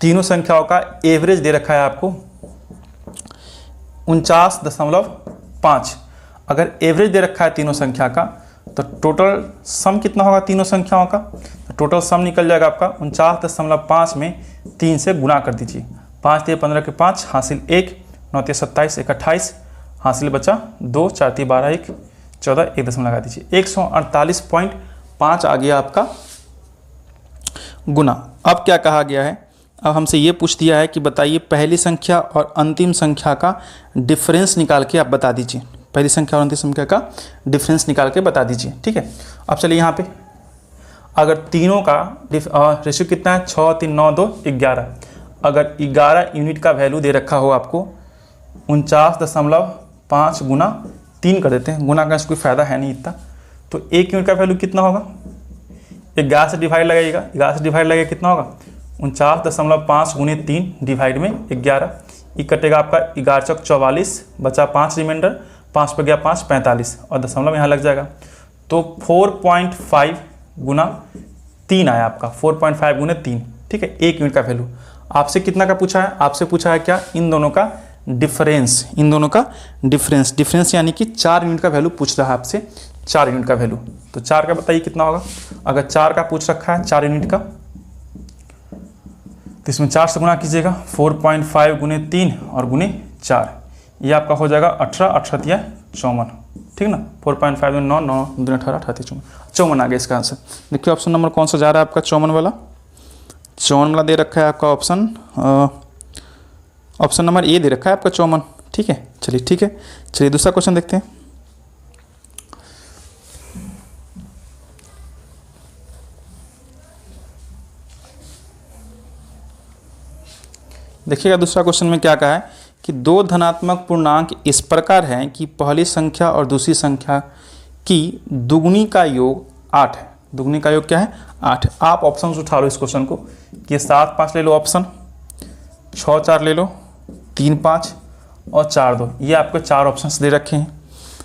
तीनों संख्याओं का एवरेज दे रखा है आपको 49.5, अगर एवरेज दे रखा है तीनों संख्या का, तो टोटल सम कितना होगा तीनों संख्याओं का, तो टोटल सम निकल जाएगा आपका 49.5 में 3 से गुना कर दीजिए। 5 × 15 के 5 हासिल 1, 9 × 27 1 28 हासिल बचा 2, 4 × 12 1 14, 1 दशमलव लगा दीजिए, 148.5 आ गया आपका गुना। अब क्या कहा गया है, अब हमसे ये पूछ दिया है कि बताइए पहली संख्या और अंतिम संख्या का डिफरेंस निकाल के आप बता दीजिए, पहली संख्या और अंतिम संख्या का डिफरेंस निकाल के बता दीजिए। ठीक है, अब चलिए यहाँ पे अगर तीनों का रेशियो कितना है, 6 3 9 2 11, अगर 11 यूनिट का वैल्यू दे रखा हो आपको 49.5 गुना 3 कर देते हैं, गुना का कोई फ़ायदा है नहीं इतना, तो 1 यूनिट का वैल्यू कितना होगा, 11 से डिवाइड लगाइएगा, 11 से डिवाइड लगेगा कितना होगा 49.5 गुने 3 डिवाइड में 11, ये कटेगा आपका 11 चौक 44, बचा 5 रिमाइंडर, 5 पे गया 5 45 और दशमलव यहाँ लग जाएगा, तो 4.5 गुना 3 आया आपका, 4.5 गुने 3। ठीक है, 1 यूनिट का वैल्यू। आपसे कितना का पूछा है, आपसे पूछा है क्या, इन दोनों का डिफरेंस, इन दोनों का डिफरेंस, डिफरेंस यानी कि 4 यूनिट का वैल्यू पूछ रहा है आपसे, 4 यूनिट का वैल्यू, तो 4 का बताइए कितना होगा। अगर 4 का पूछ रखा है 4 यूनिट का, तो इसमें 4 से गुना कीजिएगा, 4.5 गुने 3 और गुने 4, ये आपका हो जाएगा 18, 18 या 54। ठीक ना, 4.5 गुने 9, 9 2 18, 18 54, 54 आ गया इसका आंसर। देखिए ऑप्शन नंबर कौन सा जा रहा है आपका, 54 वाला, 54 वाला दे रखा है आपका ऑप्शन, ऑप्शन नंबर ए दे रखा है आपका 54। ठीक है, चलिए ठीक है, चलिए दूसरा क्वेश्चन देखते हैं। देखिएगा दूसरा क्वेश्चन में क्या कहा है कि 2 धनात्मक पूर्णांक इस प्रकार हैं कि पहली संख्या और दूसरी संख्या की दुगुनी का योग 8 है। दुगुनी का योग क्या है, 8। आप ऑप्शन उठा लो इस क्वेश्चन को, कि 7 5 ले लो ऑप्शन, 6 4 ले लो, 3 5 और 4 2, ये आपको 4 ऑप्शंस दे रखे हैं।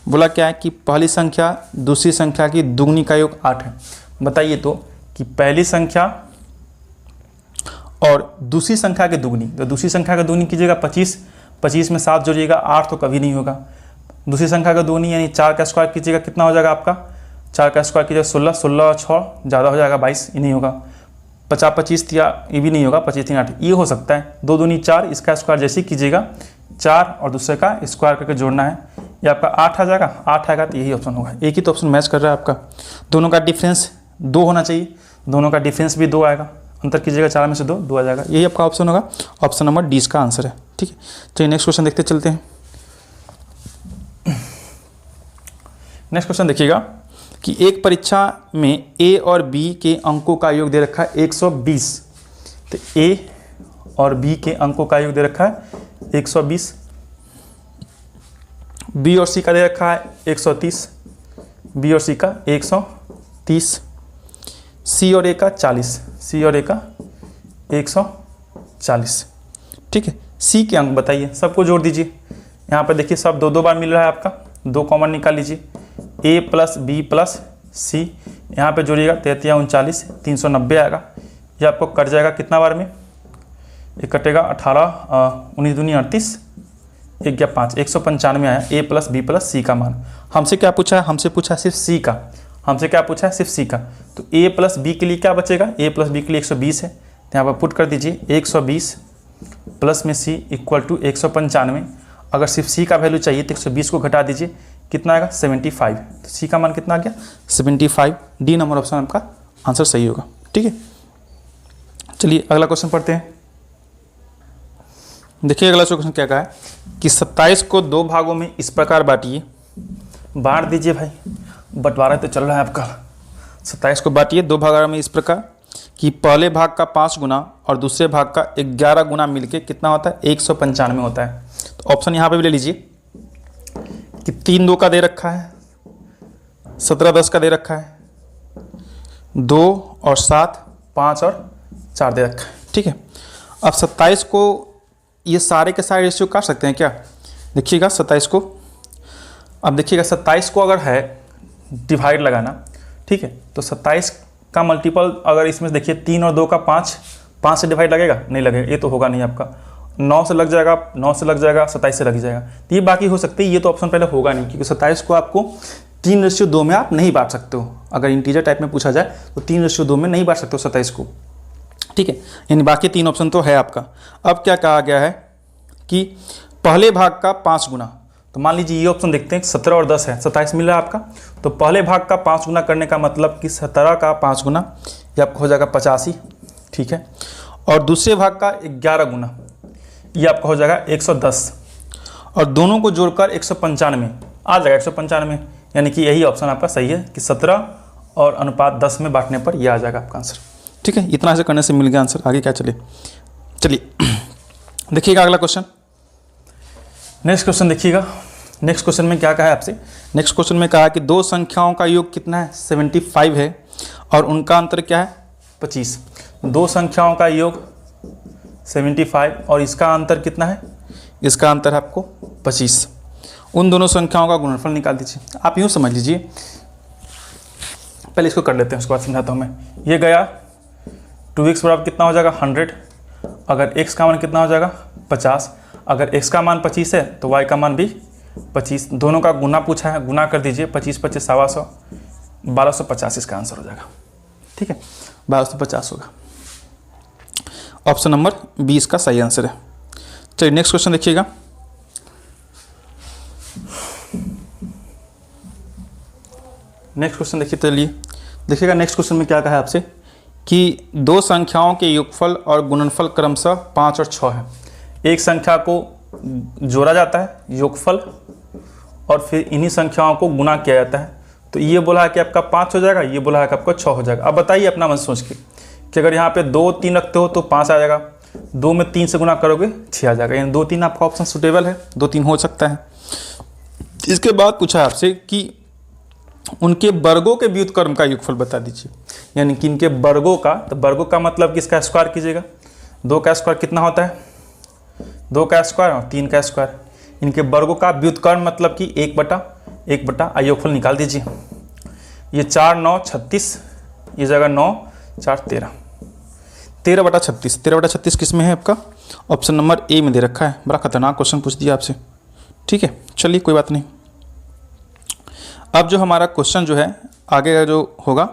बोला क्या है कि पहली संख्या दूसरी संख्या की दुगुनी का योग 8 है। बताइए तो कि पहली संख्या और दूसरी संख्या के दुगनी, तो दूसरी संख्या का दुगनी कीजिएगा 25, 25 में 7 जोड़िएगा, 8 तो कभी नहीं होगा। दूसरी संख्या का दुगनी यानी 4 का स्क्वायर कीजिएगा, कितना हो जाएगा आपका, 4 का स्क्वायर कीजिएगा 16, 16 और 6 ज़्यादा हो जाएगा 22, ये नहीं होगा। 50 25 या ये भी नहीं होगा, 25 3 8, ये हो सकता है। 2 दूनी 4, इसका स्क्वायर जैसे ही कीजिएगा 4 और दूसरे का स्क्वायर करके जोड़ना है, ये आपका 8 आ जाएगा। 8 आएगा तो यही ऑप्शन होगा, एक ही तो ऑप्शन मैच कर रहा है आपका। दोनों का डिफरेंस 2 होना चाहिए, दोनों का डिफरेंस भी 2 आएगा, अंतर कीजिएगा 4 में से 2 आ जाएगा, यही आपका ऑप्शन होगा। ऑप्शन नंबर डी इसका आंसर है। ठीक है, चलिए नेक्स्ट क्वेश्चन देखते चलते हैं। नेक्स्ट क्वेश्चन देखिएगा कि एक परीक्षा में ए और बी के अंकों का योग दे रखा है 120, तो ए और बी के अंकों का योग दे रखा है 120, बी और सी का दे रखा है 130, बी और सी का 130, सी और ए का 40, सी और ए का 140। ठीक है, सी के अंक बताइए, सबको जोड़ दीजिए, यहाँ पे देखिए सब 2 बार मिल रहा है आपका, 2 कॉमन निकाल लीजिए, a प्लस बी प्लस सी, यहाँ पे जोड़िएगा 33 39 390 आएगा। ये आपको कट जाएगा कितना बार में, ये कटेगा 18 19 दूनी 38 1 गया 5 195 आया a प्लस बी प्लस सी का मान। हमसे क्या पूछा है, हमसे पूछा है सिर्फ सी का, हमसे क्या पूछा है सिर्फ सी का। तो a प्लस बी के लिए क्या बचेगा, a प्लस बी के लिए 120 है, तो यहाँ पर पुट कर दीजिए 120 प्लस में सी इक्वल टू 195। अगर सिर्फ सी का वैल्यू चाहिए तो 120 को घटा दीजिए, कितना आएगा 75। तो सी का मान कितना आ गया 75। डी नंबर ऑप्शन आपका आंसर सही होगा। ठीक है, चलिए अगला क्वेश्चन पढ़ते हैं। देखिए अगला क्वेश्चन क्या कहा है कि 27 को 2 भागों में इस प्रकार बांटिए, बांट दीजिए भाई, बंटवारा तो चल रहा है आपका। 27 को बांटिए 2 भागों में इस प्रकार कि पहले भाग का 5 गुना और दूसरे भाग का 11 गुना मिलके कितना होता है 195 होता है। तो ऑप्शन यहाँ पे भी ले लीजिए कि 3 2 का दे रखा है, 17 10 का दे रखा है, 2 और 7 5 और 4 दे रखा है। ठीक है, अब 27 को ये सारे के सारे रेशियो काट सकते हैं क्या, देखिएगा 27 को, अब देखिएगा 27 को अगर है डिवाइड लगाना, ठीक है, तो 27 का मल्टीपल अगर इसमें देखिए 3 और 2 का 5 से डिवाइड लगेगा, नहीं लगेगा, ये तो होगा नहीं आपका। 9 से लग जाएगा, 9 से लग जाएगा, 27 से लग जाएगा, तो ये बाकी हो सकती है, ये तो ऑप्शन पहले होगा नहीं, क्योंकि 27 को आपको 3:2 में आप नहीं बांट सकते हो। अगर इंटीजर टाइप में पूछा जाए तो 3:2 में नहीं बांट सकते हो 27 को। ठीक है, यानी बाकी 3 ऑप्शन तो है आपका। अब क्या कहा गया है कि पहले भाग का 5 गुना, तो मान लीजिए ये ऑप्शन देखते हैं 17 और 10 है, 27 मिल रहा है आपका, तो पहले भाग का 5 गुना करने का मतलब कि 17 का 5 गुना ये आपको हो जाएगा 85। ठीक है, और दूसरे भाग का 11 गुना ये आपका हो जाएगा 110, और दोनों को जोड़कर 195 आ जाएगा 195, यानी कि यही ऑप्शन आपका सही है कि 17 और अनुपात 10 में बांटने पर यह आ जाएगा आपका आंसर। ठीक है, इतना से करने से मिल गया आंसर, आगे क्या चलिए देखिएगा अगला क्वेश्चन। नेक्स्ट क्वेश्चन देखिएगा, नेक्स्ट क्वेश्चन में क्या कहा है आपसे, नेक्स्ट क्वेश्चन में कहा है कि 2 संख्याओं का योग कितना है 75 है और उनका अंतर क्या है 25। 2 संख्याओं का योग 75 और इसका अंतर कितना है, इसका अंतर है आपको 25। उन दोनों संख्याओं का गुणनफल निकाल दीजिए। आप यूँ समझ लीजिए, पहले इसको कर लेते हैं उसके बाद समझाता हूँ मैं। ये गया 2x बराबर कितना हो जाएगा 100, अगर x का मान कितना हो जाएगा 50, अगर x का मान 25 है तो y का मान भी 25। दोनों का गुना पूछा है, गुना कर दीजिए, 25 25 125 1250 इसका आंसर हो जाएगा। ठीक है, 1250 होगा, ऑप्शन नंबर 20 का सही आंसर है। चलिए नेक्स्ट क्वेश्चन देखिएगा। नेक्स्ट क्वेश्चन देखिएगा नेक्स्ट क्वेश्चन में क्या कहा है आपसे कि 2 संख्याओं के योगफल और गुणनफल क्रमशः 5 और 6 है। एक संख्या को जोड़ा जाता है योगफल और फिर इन्हीं संख्याओं को गुना किया जाता है, तो ये बोला है कि आपका 5 हो जाएगा, ये बोला है कि आपका 6 हो जाएगा। अब बताइए अपना मन सोच के कि अगर यहाँ पे 2 3 रखते हो तो 5 आ जाएगा, 2 में 3 से गुना करोगे 6 आ जाएगा, यानी 2 3 आपका ऑप्शन सुटेबल है, 2 3 हो सकता है। इसके बाद पूछा है आपसे कि उनके वर्गों के व्युत्क्रम का योगफल बता दीजिए, यानी कि इनके वर्गों का, तो वर्गों का मतलब कि इसका स्क्वायर कीजिएगा। 2 का स्क्वायर कितना होता है 2 का स्क्वायर और 3 का स्क्वायर। इनके वर्गों का व्युत्क्रम मतलब कि 1/1 योगफल निकाल दीजिए। ये 4 9 36, ये जगह 9 4 13, 13/36। 13/36 किस में है आपका, ऑप्शन नंबर ए में दे रखा है। बड़ा खतरनाक क्वेश्चन पूछ दिया आपसे। ठीक है, चलिए कोई बात नहीं। अब जो हमारा क्वेश्चन जो है आगे का जो होगा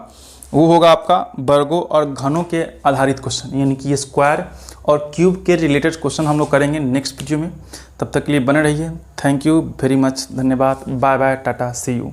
वो होगा आपका वर्गों और घनों के आधारित क्वेश्चन, यानी कि ये स्क्वायर और क्यूब के रिलेटेड क्वेश्चन हम लोग करेंगे नेक्स्ट वीडियो में। तब तक के लिए बने रहिए। थैंक यू वेरी मच, धन्यवाद, bye bye, tata, see you.